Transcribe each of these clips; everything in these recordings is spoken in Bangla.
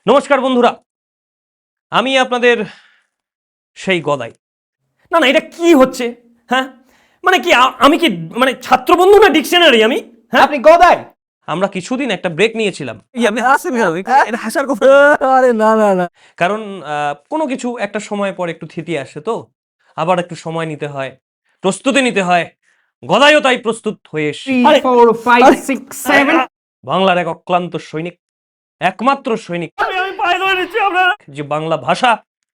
নমস্কার বন্ধুরা, আমি আপনাদের সেই গদাই। না না, এটা কি হচ্ছে? হ্যাঁ, মানে কি আমি কি মানে ছাত্রবন্ধু না ডিকশনারি আমি? হ্যাঁ, আপনি গদাই? আমরা কিছুদিন একটা ব্রেক নিয়েছিলাম, আপনি হাসেন কেন? এটা হাসার কথা। আরে না না না, কারণ কোনো কিছু একটা সময় পর একটু থিতি আসে, তো আবার একটু সময় নিতে হয়, প্রস্তুতি নিতে হয়। গদাইও তাই প্রস্তুত হয়ে এসেছি। 3, 4, 5, 6, 7 বাংলার এক অক্লান্ত সৈনিক, একমাত্র সৈনিক আমি পায়ে ধরে নিচ্ছি আপনারা। যে বাংলা ভাষা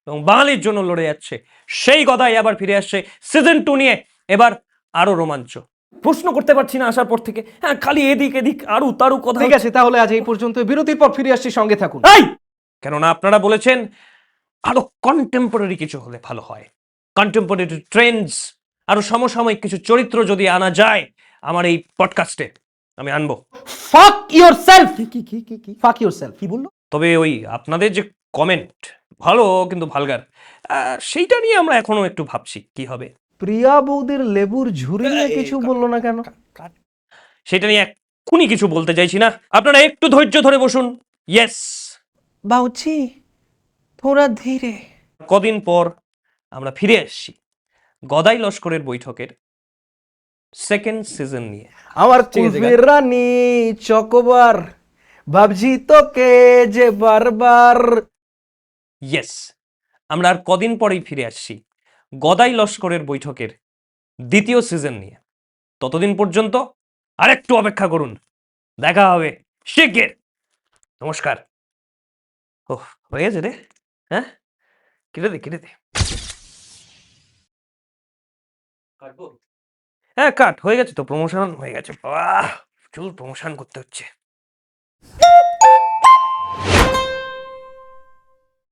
এবং বাঙালির জন্য লড়ে যাচ্ছে, সেই গদাই আবার ফিরে আসছে সিজন 2 নিয়ে। এবার আরো রোমাঞ্চ। প্রশ্ন করতে পারছি না আসার পর থেকে। হ্যাঁ, খালি এদিক এদিক আরু তারু কথা। ঠিক আছে, তাহলে আজ এই পর্যন্ত। বিরতির পর ফিরে আসছি, সঙ্গে থাকুন। এই কেননা আপনারা বলেছেন আরো কন্টেম্পোরারি কিছু হলে ভালো হয়, কন্টেম্পোরারি ট্রেন্ডস, আরো সমসাময়িক কিছু চরিত্র যদি আনা যায় আমার এই পডকাস্টে, আমি আনবো। ফাক ইয়োরসেলফ। কি ফাক ইয়োরসেলফ কি বললো? তবে ওই আপনাদের যে কমেন্ট ভালো কিন্তু ভালগার, সেইটা নিয়ে আমরা এখনো একটু ভাবছি কি হবে। প্রিয়া বৌদির লেবুর ঝুরি নিয়ে কিছু বললো না কেন? সেটা নিয়ে এক্ষুনি কিছু বলতে চাইছি না, আপনারা একটু ধৈর্য ধরে বসুন। ইয়েস, বাউচি থোড়া ধীরে। কদিন পর আমরা ফিরে আসছি গদাই লস্করের বৈঠকের সেকেন্ড সিজন নিয়ে। আমার কুলফির রানী চকোবার, ভাবছি তোকে যে বারবার। ইয়েস, আমরা আর কদিন পরেই ফিরে আসছি গদাই লস্করের বৈঠকের দ্বিতীয় সিজন নিয়ে। ততদিন পর্যন্ত আরেকটু অপেক্ষা করুন, দেখা হবে শিগগির। নমস্কার। ওহ, হয়ে গেছে রে। হ্যাঁ, কেটে দে। হ্যাঁ, কাট হয়ে গেছে তো, প্রমোশন হয়ে গেছে। বাহ, চুল প্রমোশন করতে হচ্ছে।